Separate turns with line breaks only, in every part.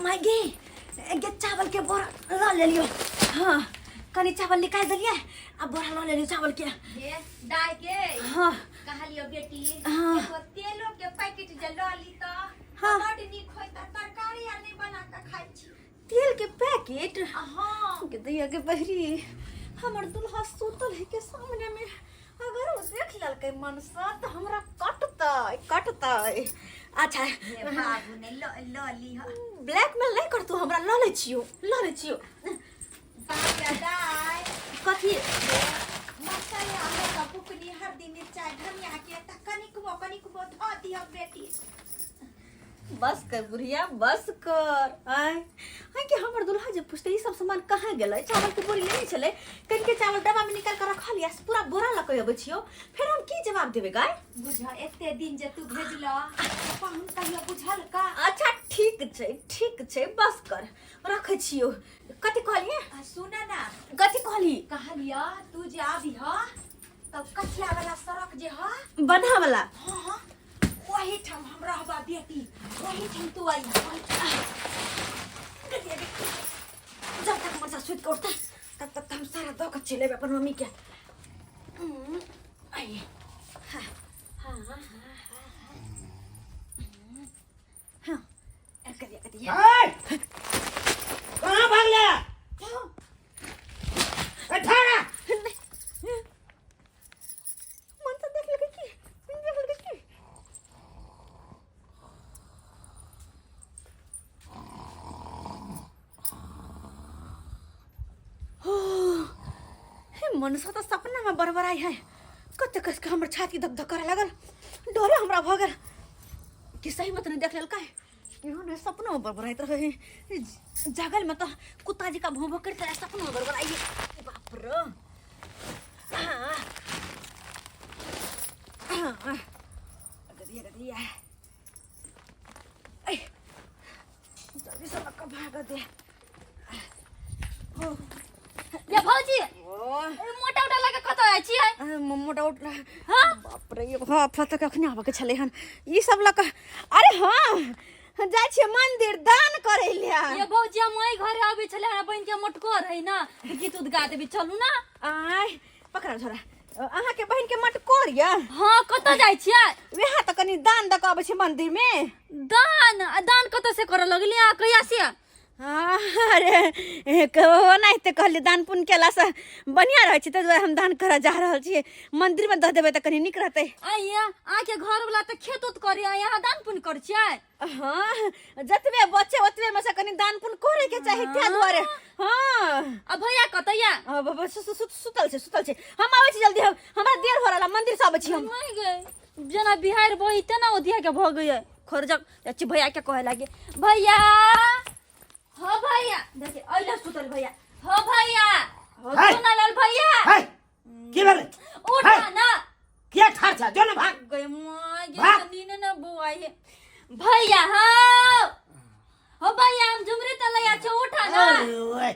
मागे गे चावल के बोरा ला ले लियो। हाँ कनी चावल निकाल दिलिए अब बोरा ला ले लियो चावल के।
ये दाय के
हाँ
कहा लियो बेटी
हाँ।
एगो तेलो के पैकेट जे ल ली त
हाँ।
बड नीक होय त तरकारी आ नहीं बना के खाइ छी।
तेल के पैकेट
हां
के दैया के बहरी हमर दुल्हा सुतल है के सामने में अगर वो देख ललकै मनसा तो हमरा कटतै। अच्छा
ये बाबू ने ल ली ह
ब्लैकमेल नहीं कर तू हमरा ल ले छियो
बाबा दाय
कथी
मसाला हमरा पुकनी हर दिन चाय धनिया के त कनिकबो ध दियो बेटी।
बस कर बुढ़िया बस कर। आय कि हमर दुल्हा जे पूछते ई सब सामान कहाँ गेलै चावल के बोरी लेने चले कन के चावल डब्बा में निकाल कर रख लिया पूरा बोरा लके अबै छियो फिर हम की जवाब देबे गाय।
बुझा एते दिन जे तू भेजला पाहुन कहियो बुझल का।
अच्छा ठीक छै बस कर रखै छियो। कथी कहलिए
सुन ना
कथी कहली
कहलिया तू जे आबी ह तब कथिया वाला सड़क जे ह
बन्हा वाला
हां वही ठाम हम रहबा बेटी वही ठाम तू आई।
जब तक हमर सासु के उठता तब तक हम सारा दो के चलेबे अपन मम्मी के। आई हां करिया
कहाँ भाग गया? अठारह
मन से देख लगे की मनसा तो सपना में बरबराई है कते कस के हमर छाती धक धक करे लगल डरे हमरा भ गेल कि सही मत नहीं देख लेल का इहो ने सपना में बरबराइत रहे जागल में तो कुत्ता जी का भौं भौं करते सपना में बरबराई बाप रे। गदिया ए जल्दी से लक्का भाग दे।
ये भौजी मोटा उटा लगे कत आइ छी
मोटा उठला
हां
बाप रे ये भाफ तक अखने आबे के छले हन ई सब लक अरे हां जाय छी मंदिर दान करे लिया।
ये भौजी हम ओइ घरे आबे छले हमरा बहन के मटकोर है ना गीत उद गा देबी चलू ना।
आय पकड़ा छोरा अहाँ के बहन के मटकोर या
हां कत जाय छी
वेहा त कनी दान द के आबे छी मंदिर में।
दान कत से कर लगली आ कहिया से
अरे कहो नहीं तो कहले दान पुण्य केला से बढ़िया रहे छी त हम दान करे जा रहल छी मंदिर में द देबे त कनी निक रहते।
आइया आके घर वाला त खेत उत करी यहाँ दान पुण्य कर छी।
हाँ जतबे बच्चे ओतबे में से कनी दान पुण्य करे के चाही ते दुआरे। हाँ
अब भैया कतैया
अब सुतल छे हम आवे छी जल्दी हमरा देर हो रहला मंदिर से आवे छी हम।
नहीं गए जना बिहार बहिते ना ओदिया के भ गए खरजक अच्छी भैया के कहे लागे भैया हो भैया देखिए अइला सुतल भैया हो भैया हो सुना लाल भैया
है की भेले
उठा ना
क्या ठार छ जो न भाग
गए मां
भाग।
ये नीने ना बुआई है भैया हो भैया हम झुमरी तलैया छ उठा ना
ओए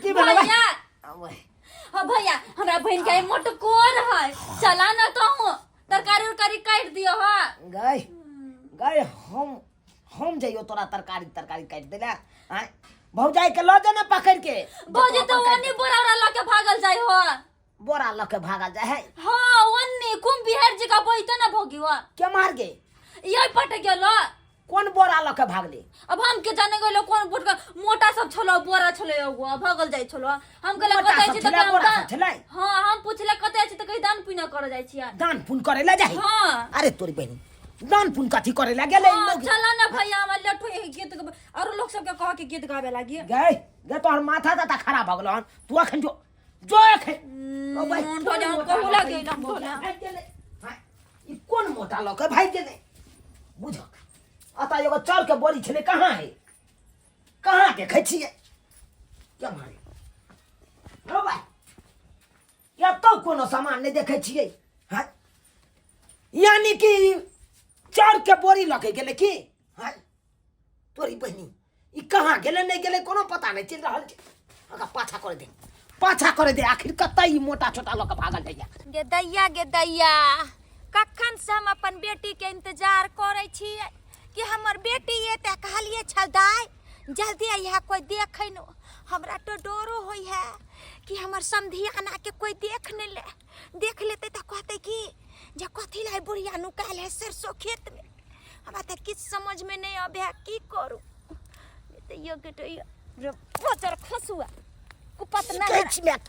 की भेले
भैया हो भैया हमरा बहन के मोटकोर है चला ना तो तरकारी उरकारी काट दियो हा
गए हम जाइयो तोरा तरकारी काट देला आय भौजाई के लो दे ना पकड़ के
भौजी तो ओनी बोरा लके भागल जाय हो
बोरा लके भागल जाय है।
हां ओनी कुम बिहार जी का बहिते ना भगिवा
के मार गे
यही पट गेलो
कौन बोरा लके भागले
अब हम के जाने गेलो कौन बुट का मोटा सब छलो बोरा छलो एगो भागल जाय छलो हम कहले
मोटा
कतै
सब
छी त
छलै, बोरा सब
हम
छलै।
हां हम पूछले कतै छी त कहि दान पुण्य कर जाय छी
दान पुन करे ला जाही।
हां
अरे तोरी बहनी दान पुन कथी करे ला गेले इन लोग
चला ना भैया हम लठो गीत और लोग सब के कह के गीत गावे लागी
गए तोहर माथा ता खराब भ गेलो हन तू अखन जो अखन ओ भाई
मन भजा कहू लागे ना बोला
भाग गेले हां ई कोन मोटा लके भाग गेले बुझ अता एगो चल के बोरी छले कहां है कहां के खछिए क्या मारे ओ भाई या तो कोनो सामान नहीं देखे छिए हां यानी कि चार के बोरी लगे गेले की हां तोरी बहनी ई कहां गेले नहीं गेले कोनो पता नहीं चल रहल छै। अगा पाछा करे दे आखिर कतई मोटा छोटा लोग भागल जाइया
गे दैया कखन से हम अपन बेटी के इंतजार करे छी कि हमर बेटी एते
जल्दी आइहा कोई देखे न हमरा तो डरो होई है कि हमर समधी आना के कोई देख न ले देख लेते तो कहते कि जे कथी लाई बुढ़िया नुकाल है सरसों खेत में हमरा तो किछ समझ में नहीं आबे की करू तो ये रे बचर खसुआ कुपत ना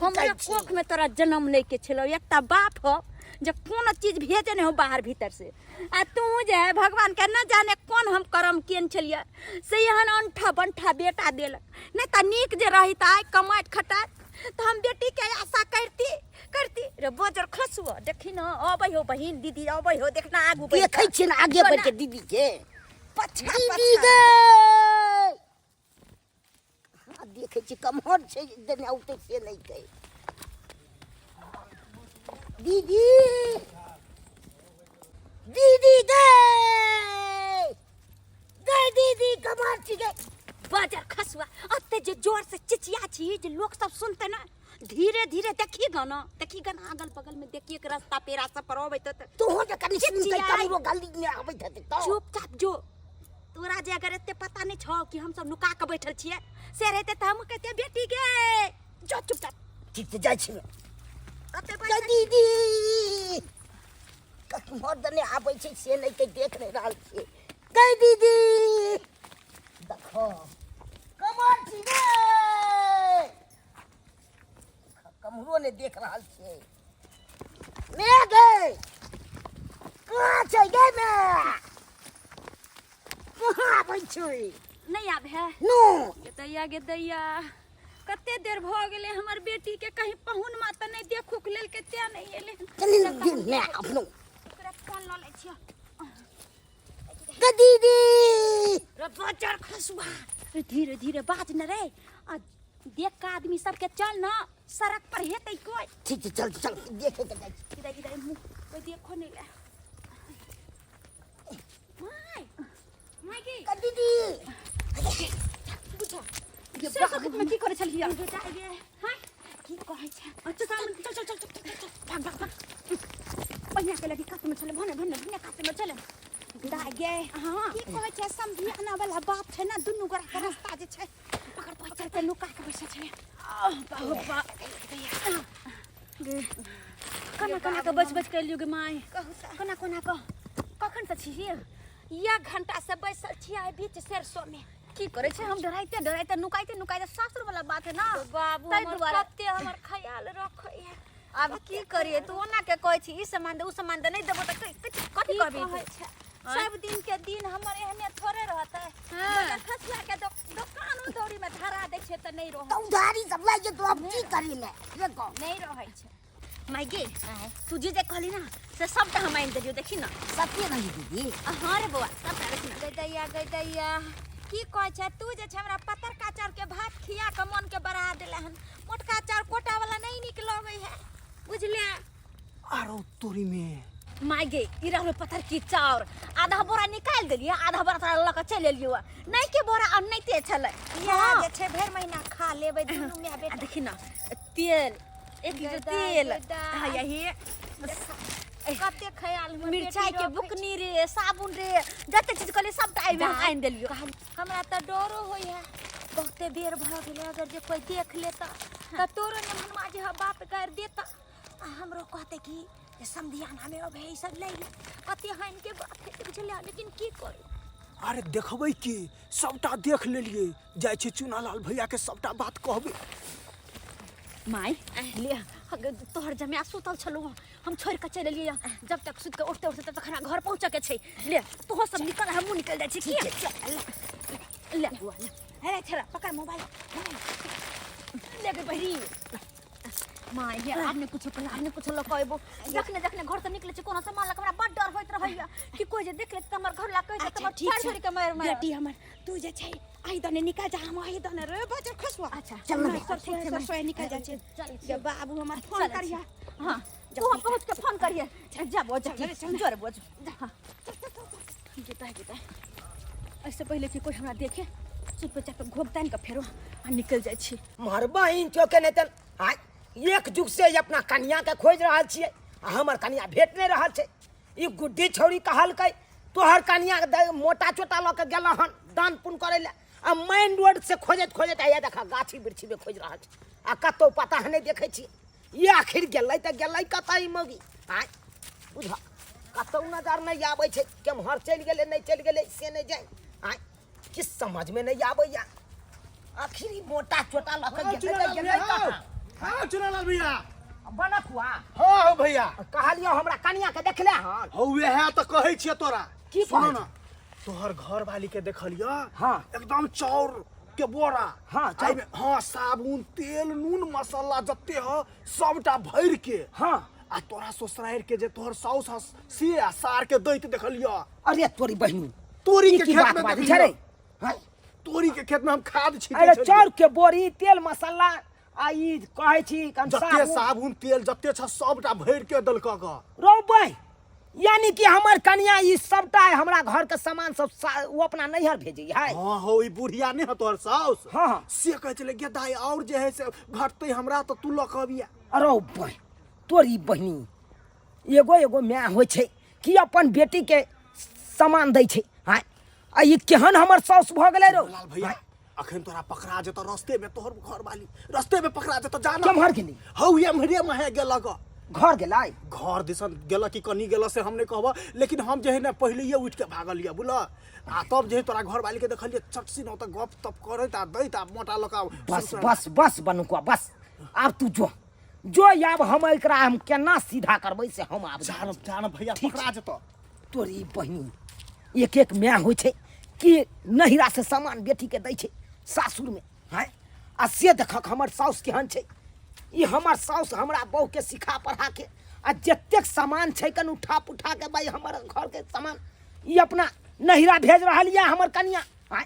हमरा कोख में तोरा जन्म नहीं के छलो एकटा बाप हो जब कौन चीज भेजे नहीं हो बाहर भीतर से आ तू जे भगवान के न जाने कौन हम कर्म केन छलिए से यहन अंठा बंठा बेटा देलक नहीं त नीक जे रही त आइ कमाट खटाट तो हम बेटी के आशा करती रे बजर खसुआ देखी न अबै हो बहिन दीदी अबै हो देखना आगू
देखै छी ना आगे बढ़ के दीदी के
पछा
दीदी गे हां देखै छी कमहर छै देने उते से नहीं कहे दीदी दीदी गे दीदी कमहर छी गे
बजर खसुआ अत्ते जे जोर से चिचिया छी जे लोग सब सुनते ना धीरे धीरे देखी गाना अगल बगल में देखिए के रास्ता पेरा सब पर आबे त
तू हो जे कनी सुनते कमरो गली में आबे त
चुपचाप जो तोरा जे अगर एते पता नहीं छौ कि हम सब नुका के बैठल छिए से रहते त हम कहते बेटी गे जो चुपचाप
ठीक से जाय छी
अते
गे दीदी कमहर दने आबे छै से नहीं के देख नहीं रहल छी गे दीदी देखो कमहर छी गे कमरो ने देख रहल छे मैं गे कहाँ छै गे मैं कहाँ आबै छै
नहीं आब है
नो
गे दैया कते देर भ गेले हमर बेटी के कहीं पहुन मा त नहीं देखू के लेल कते नहीं एले
चल दिन मैं अपनो
ओकरा फोन ल ले छियो
गे दीदी
रे बजर खसुआ धीरे धीरे बाज न रे आ देख का आदमी सब के चल न सड़क पर हेतै कोई
ठीक चल चल देखे के जाय
इधर मुंह कोई देखो नहीं ले माय के
गे दीदी
बुझा
ये बात में की करे छलिया
बेटा गे हां की कहै छै
अच्छा चल भाग
पहिया के लगी कात में चले भने कात में चले दागे हां की कहै छै समझी आना वाला बाप छै ना दुनु गोरा के रास्ता जे छै पकड़ के नुका के बैठे छै
बाबा गे कना के बच के लियो गे माय
कना कखन से छिए 1 घंटा से बैसल छिए बीच सरसों में
की करे छै हम डराइते नुकाइते सासुर वाला बात है ना
बाबू
ताई
हमर
दुआरे
कते हमर ख्याल रखै है
अब की करिए तू ओना के कहै छी ई सामान दे उ सामान दे नहीं देबो त कथि कहबी
सब दिन के दिन हमर एहने थोड़े रहता है खसुआ के दुकान दौड़ी में धरा दे छै त नहीं रह
तो उधारी सब लाई जे तो अब की करी मैं ये कहो
नहीं रहै छै
माय गे तू जे कहली ना से सबटा हम आइन देलियो देखी ना
सत्य नहीं दीदी
हां रे बउआ सबटा देखी ना
गैदैया की कहै छै तू जे छै हमरा पतरका चाउर के भात खिया के मन के बढ़ा देले हन मोटका चाउर कोटा वाला नहीं निक लगै है बुझले
आरो तोरी में
माय गे ई रहलो पत्थर की चाउर आधा बोरा निकाल देलिए आधा बोरा तोरा ल के चल एलियो नहीं के बोरा अनैते छले
इहा जे छै भर महीना खा लेबै दुनू में बेटा
देखी ना तेल 1 लीटर तेल हां यही
कते ख्याल में
मिर्चाई के बुकनी रे साबुन रे जते चीज कहले सब टाइम में आइन देलियो
हमरा त डरो होय है बहुते बेर भ गेलै अगर जे कोई देख लेता त तोरो ने मनवा जे बाप कर देता हमरो कहते कि समधियाना में अब है सब ले कते हाइन के बात है बुझले लेकिन की करू
अरे देखबै की सबटा देख लेलिए जाय छै चुनालाल भैया के सबटा बात कहबै
माय ले तोहर जमे सुतल छलु हम छोड़ के चल एलिए जब तक सुत के उठते तब तक घर पहुंचे के छै ले तोह सब निकल हमहु निकल जाय छी की ले बुआ ले
अरे छरा पकड़ मोबाइल
ले के बहरी माय ये आपने कुछ कहबो जखने घर से निकले छै कोनो सामान लग हमरा बड़ डर होइत रहैया कि कोई जे देख ले त हमर घर ला कह दे त हमर छोड़ के मार
बेटी हमर तू जे छै आई दने निकल जा हम आई दने रे बजर खसवा
अच्छा
चल ना
सरसों निकल जा छै जे बाबू हमर फोन करिया
हां तू पहुंच के फोन करिए जाबो जोर बोझ हां गेता ऐसे पहले कि कोई हमरा देखे चुपचाप घोबतान के फेरो आ निकल जाय छी
मार बहिन चोके ने तन आय एक जुग से अपना कन्या के खोज रहल छिए आ हमर कन्या भेट नहीं रहल छै ई गुड्डी छौरी कहलकै तोहर कन्या मोटा चोटा ल के गेल हन दान पुण्य करे ले आ मेन रोड से खोजत खोजत आया देखा गाछी वृक्षी में खोज रहा छै आ कतौ पता नहीं देखे छी ये आखिर गेलै त गेलै कतई मगी आय बुझा कतौ नजर नहीं आबै छै केम्हर चलि गेलै नहीं चलि गेलै से नहीं जाय आय किस समझ में नहीं आबैया आखिर ई मोटा चोटा लख गेलै कहाँ
हाँ चुनालाल भैया
बनक हुआ
हाँ भैया
कहलियो हमरा कनिया के देखले हन
हौ है तो कहै छियै तोरा
की
सुनो
कहै
ना तोहर घर वाली के देखलियो
हाँ।
एकदम चाउर के बोरा
हाँ, चाउर।
एहिमे हाँ साबुन तेल नून मसाला जत्ते ह सबटा भर के
हाँ
आ तोरा ससुरार के जे तोहर साउस हस से आ सार के दैत देखलियो
अरे तोरी बहिनी
तोरी
ई
के
की
खेत
बात
में
बात
देखलियो
छै रे हाँ?
तोरी के खेत में हम खाद छीटे
अरे
छलियै।
चाउर के बोरी तेल मसाला आ ई कहै छी कम
जत्ते साबुन तेल जत्ते छ सबटा भर के देलक ग
रो भाई यानी कि हमर कन्या ई सबटा हमरा घर के सामान सब वो अपना नैहर भेजी है
हाँ हो ई बुढ़िया ने ह तोहर साउस
हाँ, हाँ।
से कहै छले गे दाई और जे है से घटतै हमरा तो तू लक अबिया
अरे भाई तोरी बहिनी एगो एगो माय होइ छै कि अपन बेटी के सामान दै छै हाँ आ ई केहन हमर साउस भ गेलै रो
लाल भैया अखन तोरा पकड़ा जेतो रास्ते में तोहर घर वाली रास्ते में पकड़ा जेतो जाना
केम्हर गेली
हौ एम्हरे महे गेलक
घर गेलै
घर दिसन गेल कि कनी गेल से हम नहीं कहब लेकिन हम जे है ना पहले उठ के भागल लिया बुला आ तब जे है तोरा घर वाली के देखलिए चटसी न त गप तप करैत आ दैत आ मोटा लका
बस बस बस बनुआ बस अब तू जो आब हम एकरा हम केना सीधा करबै से हम आब
जान जान भैया
ठीक
पकड़ा जेतो
तोरी बहिनी एक एक माय होइ छै कि नहिरा से सामान बेटी के दै छै सासुर में हैं आ से देखक हमर साउस केहन छै ई हमर साउस हमरा बहू के सिखा पढ़ा के आ जतेक सामान छै कन उठा पुठा के भाई हमर घर के सामान ई अपना नहिरा भेज रहल या हमर कनिया हैं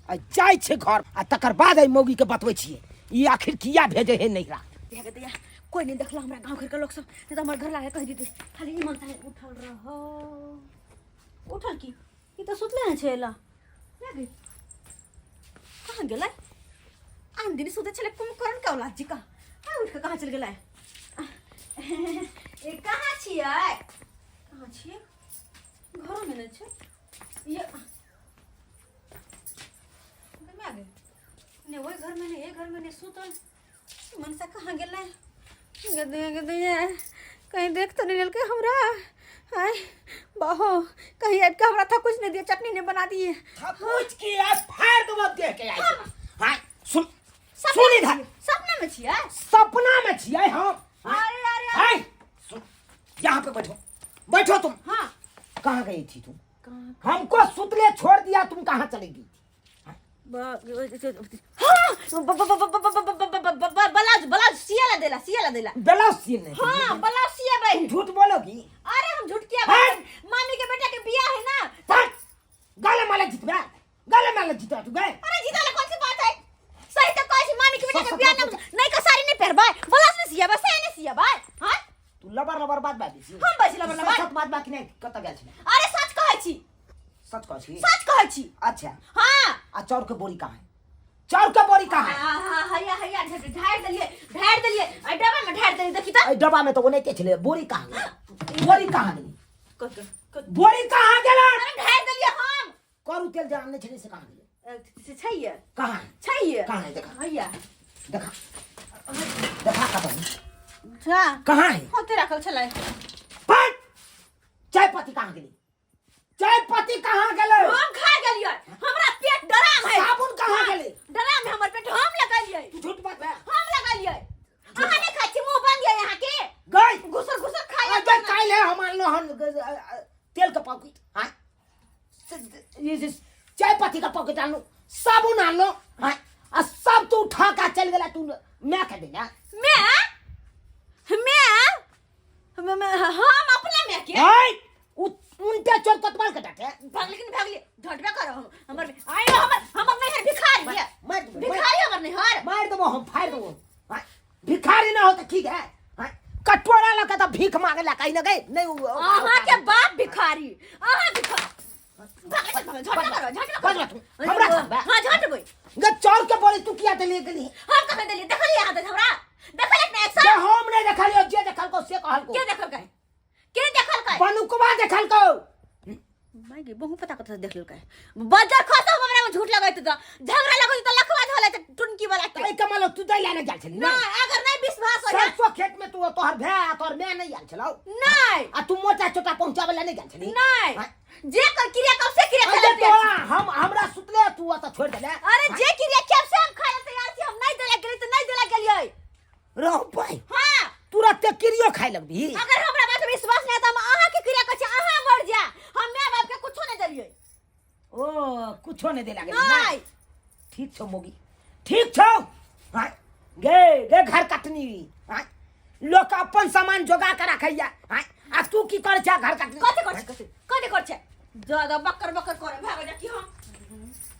आ जाइ छै घर आ तकर बाद आई मौगी के बतबै छियै ई आखिर किया भेजे है नहिरा
देख दैया कोई नहीं देखला हमरा गांव घर के लोग सब नहीं तो हमारे घर लागे कह दीते खाली ई मन ताहे उठल रहो उठल की ई तो सुतले हैं छेला लागे कहां गेलै आन दिन सुते चले कुंभकर्ण का औलाद जी का हां उठ के कहां चल गेलै ए कहां छियै कहां छियै घर में न छै ये में आ गए ने वही घर में ने ये घर में ने सुतल मनसा कहाँ गेलै गदे कहीं देख तो नहीं ललके हमरा हाय बाहो कहीं ऐड का हमरा था कुछ नहीं दिया चटनी ने बना दी
कुछ की है फाड़ दो देख के आई हां सुन सुन इधर
सपना में छियै
सपना में छियै हम
अरे अरे
हाय सुन यहाँ पे बैठो बैठो तुम
हाँ
कहाँ गई थी तुम हमको सुतले छोड़ दिया तुम कहाँ चलेगी
ब्लाउज ब्लाउज सियाला देला
ब्लाउज सीने
हाँ ब्लाउज सिया भाई
झूठ बोलोगी
अरे हम झूठ किया भाई मामी के बेटा के बियाह है ना
हट गले माले जीतवा तू गए
अरे जीता ले कौन सी बात है सही तो कौन सी मामी के बेटा के बियाह नहीं का साड़ी नहीं पहर भाई ब्लाउज नहीं सिया भाई सही नहीं सिया भाई हां
तू लबर बात बाजी
हम बाजी लबर
बात बाकी नहीं कत गेल छी
अरे सच कहै छी
सच कहै छी अच्छा
हाँ
आ चाउर के बोरी कहाँ है चाउर के बोरी कहाँ है
हैया ढार दलिए आई डब्बा में ढार दलिए देखी त
ए डब्बा में तो वो नहीं छले बोरी कहाँ गई बोरी कहाँ गई बोरी कहाँ गेलै
अरे ढार दलिए हम
करू तेल जान नहीं छले से कहाँ गेलै
से छैये
कहाँ है
छैये
कहाँ है देखा
हैया
देखा कहाँ
जा
कहाँ है
होते रखल छलै
फट चाय पत्ती कहाँ गेली चाय पत्ती कहाँ गेलै
हम खा गेलियै हमरा पेट डराम है
साबुन कहाँ गेलै
डराम है हमर पेट हम लगलियै
तू झूठ बात है
हम लगलियै अहाँ नहीं खाइ छी मुंह बंद है यहाँ के
गई
घुसर खाइए
अबे काल है हम आनलो हन तेल का पॉकेट हां ये चाय पत्ती का पॉकेट आनलो साबुन आनलो हां आ सब तू उठा के चल गेला तू मैं कह देना
मैं हम अपना में के
हाय उनके चोर कतवाल कटाते
भागली ढटबे करो हमर आयो हमर नहीं है भिखारी है भिखारी हमर नहीं है
मार दबो हम फाड़ दबो हां भिखारी ना हो तो ठीक है हां कटोरा लगा तो भीख मांगे ला कहीं ना गए नहीं
अहाँ के बाप भिखारी अहाँ भिखारी झट
हमरा
हां झटबै
ग चोर के बोले तू किया दे ले गेली
हम कहे देलिए देखलिए यहाँ तक हमरा देखले नहीं एक
जे हम नहीं देखलियो जे देखल को से कहल को
के देखल का
बनुकवा देखल को
माय गे बहु पता कत देख लेल का बजर खसो हमरा में झूठ लगाइत द झगड़ा लगो त लखवा धोले त टुनकी वाला के
तई कमल तू दै लाने जाल छली
ना अगर नहीं विश्वास हो
सरसों खेत में तू तोहर भै तोहर मैं नहीं जाल छलौ
नहीं
आ तू मोटा छोटा पहुंचावे ला नहीं जाल छली
नहीं जे कर क्रिया कब से क्रिया
अरे
कर
तोरा हम हमरा सुतले तू त छोड़ देले
अरे जे क्रिया कब से हम खाए तैयार छी हम नहीं देला गेली त नहीं देला गेलियै
रह भाई
हां
तुरंत किरियो खाए लगबी
अगर हमरा बात में विश्वास नहीं त हम आहा के क्रिया कर छी आहा मर जा हम माय बाप के कुछो नहीं देलियै
ओ कुछो नहीं देला गेली
नहीं
ठीक छौ मोगी ठीक छौ हां गे गे घर कटनी हां लोग अपन सामान जोगा के रखैया हां आ तू की कर छ घर कटनी
कथि कर छ ज्यादा बकर बकर करे भाग जा कि हम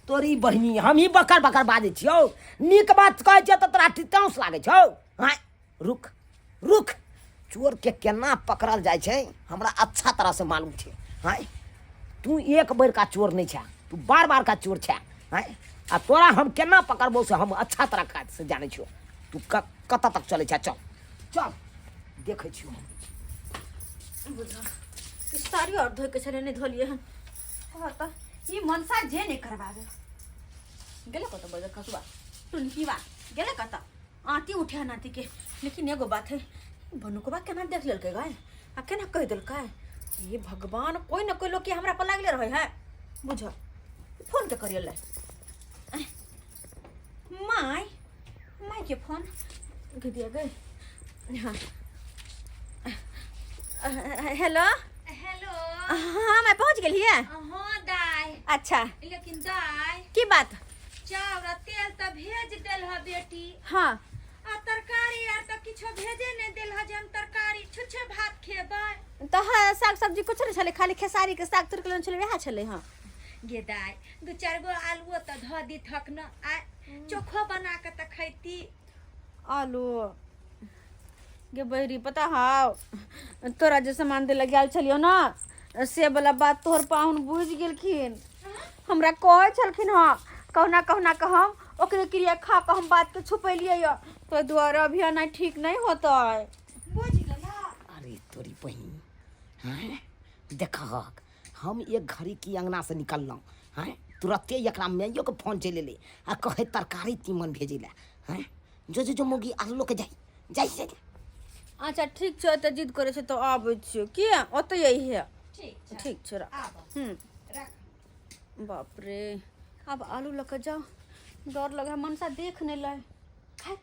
तोरी बहिनी हम ही बकर बकर बाजै छियौ नीक बात कहै छ त तोरा टिटाउस लागै छौ हां रुक रुक चोर के केना पकड़ल जाय छै हमरा अच्छा तरह से मालूम छै हां तू एक बार का चोर नहीं छ तू बार बार का चोर छ हां आ तोरा हम केना पकड़बो से हम अच्छा तरह से जानै छियौ तू कत तक चलै छ चल चल देखै छियौ
बुझा ई सारी और धोइ के छले नहीं धोलिए हन और त ई मनसा जे नहीं करबावे गेले कत बजे कसुआ टुनकीवा गेले कत आती उठा नाती के लेकिन एगो बात है बनुकवा केना देख लेलकै गाय आ केना कह देलकै ये भगवान कोई न कोई लोग के हमरा पर लागले रहे है बुझ फोन के करियल माय माय के फोन के दिया गए हाँ हेलो
हेलो
हाँ मैं पहुंच गई है
हाँ दाई
अच्छा
लेकिन दाई
की बात
चाउर तेल तो भेज देल ह बेटी
हाँ
आ तरकारी आर तो किछो भेजे नहीं देल ह जे हम तरकारी छुछे भात खेबै
तो हाँ साग सब्जी कुछ नहीं छले खाली खेसारी के साग तुरक छले वह छले हाँ
गे दाई दू चार गो आलू तो ध दी थक न आ चोखो बना के त खैती
आलू गे बहरी पता हाव तोरा जे सामान दे लगे आल छलियो ना से वाला बात तोहर पाहुन बुझ गेलखिन हमरा कहे छलखिन हाँ कहना कहना कहम ओकरे क्रिया खा के हम बात के छुपैलिए य तो द्वारा अभी नहीं ठीक नहीं होता है
बुझ गेला
अरे तोरी बहिनी हैं देखा हम एक घड़ी की अंगना से निकललौं हैं तुरंते एकरा मैयो के फोन चले ले आ कहे तरकारी तीमन भेजे ला हैं जो मोगी आलू के जाई से
अच्छा ठीक छै त जिद करे छै तो आबै छियो की ओतै यही है ठीक छै
रख
बाप रे अब आलू लके जाओ डर लगे मनसा देख नहीं लाए खाए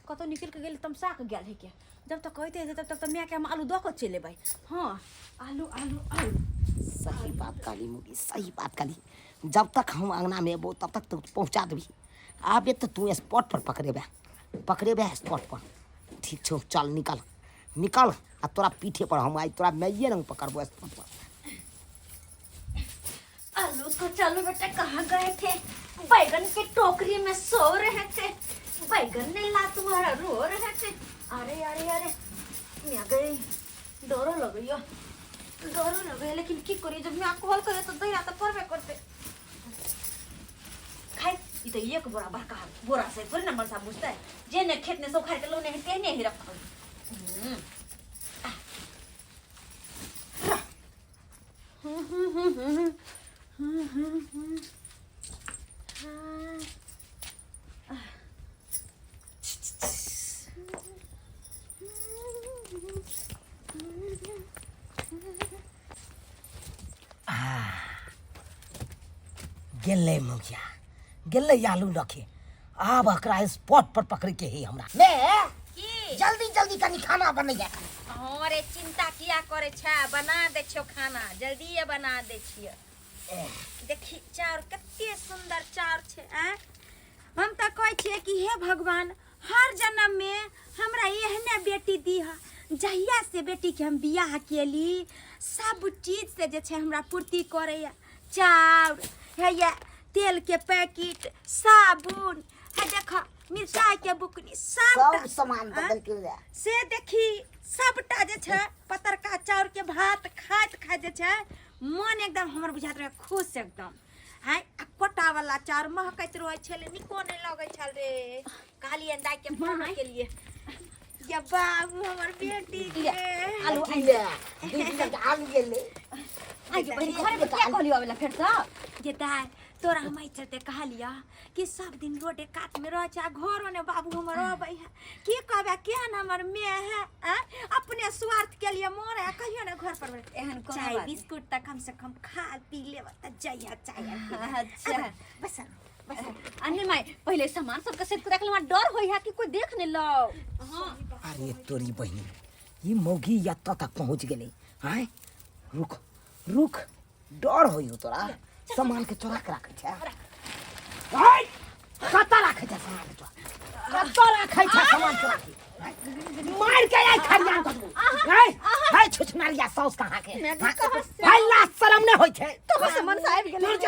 कतो निकल के गेल तमसा के गेल है क्या जब तक कहते थे तब तक तो मैं के हम आलू दो को चले भाई हाँ आलू आलू आलू
सही बात काली मोगी सही बात काली जब तक हम अंगना में अबो तब तक तो पहुंचा देबी आबे तो तू स्पॉट पर पकड़ेबे स्पॉट पर ठीक छो चल निकल आ तोरा पीठे पर हम आई तोरा मैये रंग पकड़बो स्पॉट पर
आलू को चलो बेटा कहाँ गए थे बैगन की टोकरी में सो रहे थे बैगन ने ला तुम्हारा रो रहे थे अरे अरे अरे मैं गई डरो लग गई लेकिन की करी जब मैं आपको हल करे तो दही आता पर मैं करते खाए ये तो एक बोरा बड़का बोरा से थोड़ी ना मनसा बुझता है जे ने खेत ने सब खाए के लोने तेने ही रखा
गेले मुखिया गेले आलू रखे अब एकरा स्पॉट पर पकड़ के ही हमरा मैं
की
जल्दी जल्दी कनी खाना बनैया
अरे चिंता किया करे छा बना दे छियो खाना जल्दी ये बना दे छियो देखी चाउर कते सुंदर चाउर छे हम तो कहै छिए कि हे भगवान हर जन्म में हमरा एहने बेटी दीह जहिया से बेटी के हम बियाह केली सब चीज से जे छे हमरा पूर्ति करैया चाउर है या तेल के पैकेट साबुन है देखा मिर्चाई के बुकनी
सब सामान बदल के ले
से देखी सबटा जे छे पतरका चाउर के भात खाइत जे छे मन एकदम हमर बुझात रहे खुश एकदम हाय कोटा वाला चाउर महकैत रहे छले निको नहीं लगे छल रे काली अंडा के बना के लिए या बाबू हमर बेटी के
आलू आइले दीदी के आलू गेले
आगे बहनी घर में क्या कहलियो वाला फिर से
जे दाय तोरा हम चलते कहा लिया कि सब दिन रोडे काट में रह जा घरों ने बाबू हमर अबै है के कहबे केहन हमर मैं है अपने स्वार्थ के लिए मोरे कहियो ना घर पर
एहन कोनो
चाय
बात
बिस्कुट तक कम से कम खा पी लेब त जइया चाय
अच्छा
बस
अन्य माई पहले सामान सब के सेट रखले डर होई है कि कोई देख न लो। हां
अरे तोरी बहिनी ये मौगी यत्ता तक पहुंच गेली हाय रुक रुक डर होई हो तोरा सामान के चोरा के राखे छै हाय कता राखे छै सामान के चोरा कता राखे छै सामान चोरा के मार के आई खरियान कर दू हाय हाय छुछनारिया सौस कहां के हाय लाज शरम न होई छै
तो सामान साहब गेल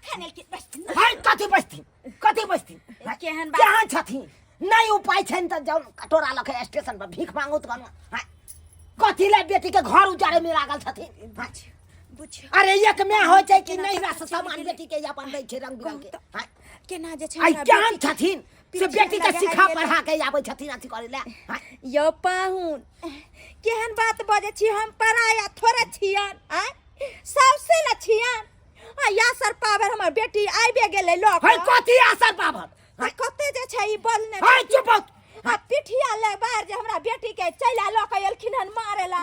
खाने के बस
हाय कथि बस्ती
केहन
कहां छथिन नहीं उपाय छैन त जाउ कटोरा लखे स्टेशन पर भीख मांगो त हाय कथि ले बेटी के घर उजारे में लागल छथिन
बुझ
अरे एक में हो छै कि नहीं रास सामान बेटी के अपन दै छै रंग बिरंग के हाय
केना जे छै
आई केहन छथिन से बेटी के सिखा पढ़ा के आबै छथिन अथि करे ले
यो पाहुन केहन बात बजे छी हम पराया थोड़े छियन सबसे न छियन या सर पावर हमर बेटी आइबे गेलै लोक
हाय कथि असर पावर
कते जे छै ई बोलने
हाय चुप
आ पिठिया ले बाहर जे हमरा बेटी के चैला लोक एलखिन हन मारे ला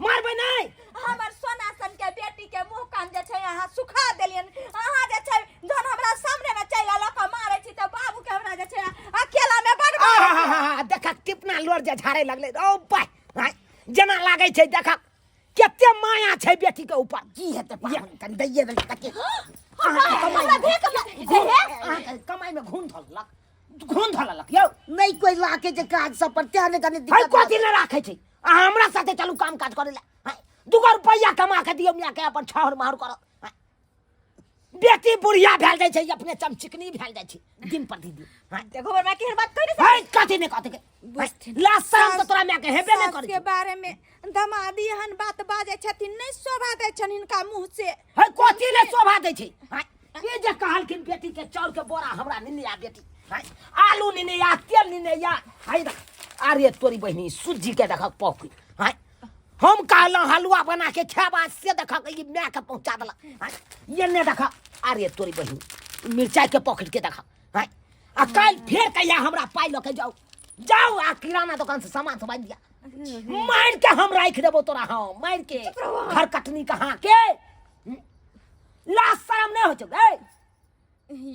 मारबै नहीं
हमर सोना सन के बेटी के मुंह कान जे छै अहाँ सुखा देलियन अहाँ जे छै जन हमरा सामने में चैला लोक मारै छी त बाबू के हमरा जे छै अकेला में बड़
देखा कितना लोर जे झाड़े लगले ओ भाई जना लागे छै देखा केते माया छै बेटी के ऊपर की हेते पाहुन तन दैये दे तके कमाई में घून धलक यौ नहीं कोई लाके जे काज सब पर त्याने कने दिक्कत कथि ले राखे छै हमरा साथे चलू काम काज करे ला 2 रुपया कमा के दियो मिया के अपन छहर मार कर बेटी बुढ़िया भेल जाय छै अपने चमचिकनी भेल जाय छै दिन प्रतिदिन
देखो बरमा केहन बात कहि
हाय कथि ने कथि के लाशम त तोरा मिया के हेबे नै करै
के बारे में दमादी हन बात बाजे छथिन नहीं शोभा दै छन हिनका मुंह से
हाय कथि ले शोभा दै छै ये जे कहलखिन बेटी के चाउर के बोरा हमरा निनिया बेटी आलू निनिया तेल निनिया हाय अरे तोरी बहिनी सूजी के देखक पौकी हाय हम कहला हलवा बना के खाबा से देखक ई मैं के पहुंचा देला ये ने देखक अरे तोरी बहिनी मिर्चाई के पॉकेट के देखक हाय आ कल फेर कहिया हमरा पाई ल के जाओ आ किराना दुकान से सामान सब दिया मार के हम राख देबो तोरा हां मार के घर कटनी कहां के लाश शर्म नहीं हो छे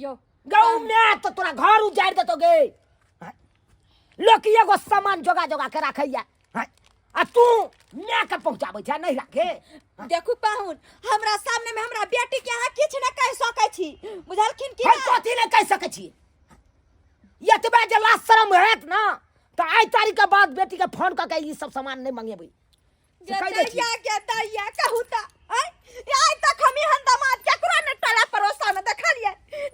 यो
गाँव में तो तोरा घर उजाड़ देतो गे लोग एगो सामान जोगा जोगा के रखैया आ तू मैं के पहुंचाबै छै नहीं रखे
देखू पाहुन हमरा सामने में हमरा बेटी के अहाँ किछ न कह सकै छी बुझलखिन कि
कथि नहीं कह सकै छी यतबे जे लाश शर्म हेत ना तो आई तारीख के बाद बेटी के फोन क के ई सब सामान नहीं मंगेबै
जैया के दैया कहू त आई तक हम हन दामाद केकरो न टला परोसा में देखलिए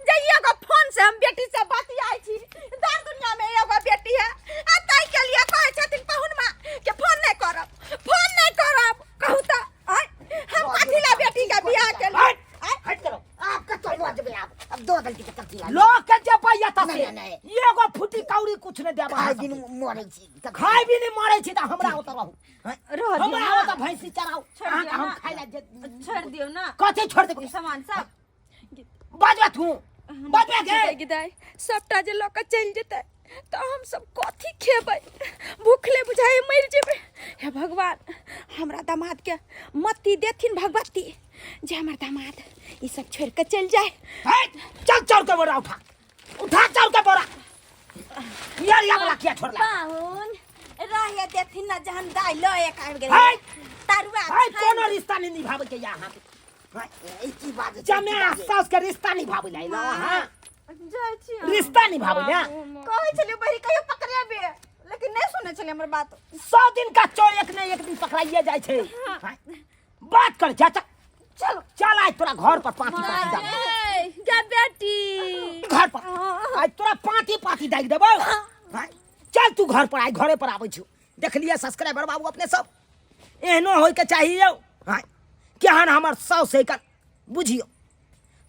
जइया को फोन से हम बेटी से बतियाई छी दान दुनिया में एगो बेटी है आ ताई के लिए कहै छथिन पाहुन मां के फोन नहीं करब कहू त हम कथि ला बेटी के बियाह के लिए
हट करो आप कतो लजबे अब दो गलती के करती ला लोग के जे पाइया त नहीं एगो फुटी कौड़ी कुछ न देबा खाइ दिन मरै छी खाइ भी नहीं मरै छी त हमरा ओत रहू हमरा ओत भैंसी चराऊ हम खाइ ला
छोड़ दियो ना
कथि छोड़ दे
सामान सब
बाजवा तू बाजवा के
गिदाई सबटा जे लोक चल जेतै तो हम सब कथी खेबै भूखले बुझाई मर जेबै हे भगवान हमरा दामाद के मति देथिन भगवती जे हमर दामाद ई सब छोड़ के चल जाए
चल चाउर के बोरा उठा चाउर के बोरा यार वाला क्या छोड़ला
पाहुन रहे देथिन न जहन दाई ल एक आबि गेलै तरुआ
हाय कोनो रिश्ता नहीं निभावे के यहाँ हाय की बात जमे सास के रिश्ता निभावे ला हां
जाय छी
रिश्ता निभावे ना
कहै छलिए बहिरी कहियो पकड़ेबे लेकिन नहीं सुनै छलिए हमर बात
100 दिन का चोर एक न एक दिन पकड़ाइए जाय छै बात कर जा चल चल आज तोरा घर पर पाती दा
गे बेटी
घर पर आज तोरा पाती दा देबो चल तू घर पर घरे पर आबै छु देख लिया सब्सक्राइबर बाबू अपने सब एहनो होय के चाहिए हां केहन हमर 100 सेकंड बुझियो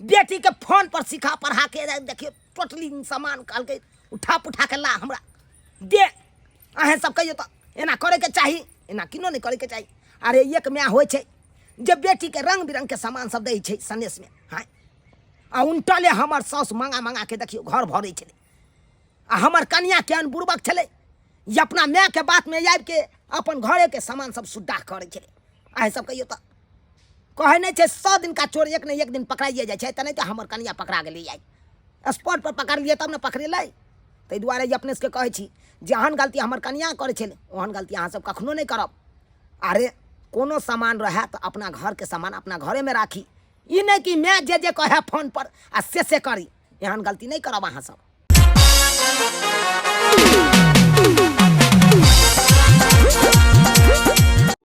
बेटी के फोन पर सिखा पढ़ा के देखियो टोटली सामान काल के उठा के ला हमरा दे अहे सब कहियो त एना करे के चाही एना किनो नहीं करे के चाही अरे एक में होय छै जे बेटी के रंग बिरंग के सामान सब दै छै सनेश में। हाँ आ उनटले हमर साउस मंगा मंगा के देखियो घर भरे छलै आ हमर कनिया केहन बुड़बक छलै ये अपना माय के बात में आबि के अपन घरे के सामान सब सुड्डा करे छलै। आइ सब कहियो तो कहे नहीं 100 दिन का चोर एक न एक दिन पकड़ाइए जाए छै। नहीं तो हमर कनिया पकड़ा गेलै आई स्पॉट पर पकड़ लिए तब न पकड़ेलै। ताहि दुआरे अपने से कहे छी जेहन गलती हमर कनिया करे छलै ओहन गलती अहाँ सब कखनो नहीं करब। अरे कोनो सामान रहे तो अपना घर के सामान अपना घरे में राखी, ई नहीं कि मैं जे कहे फोन पर आ से करी। एहन गलती नहीं करब अहाँ सब।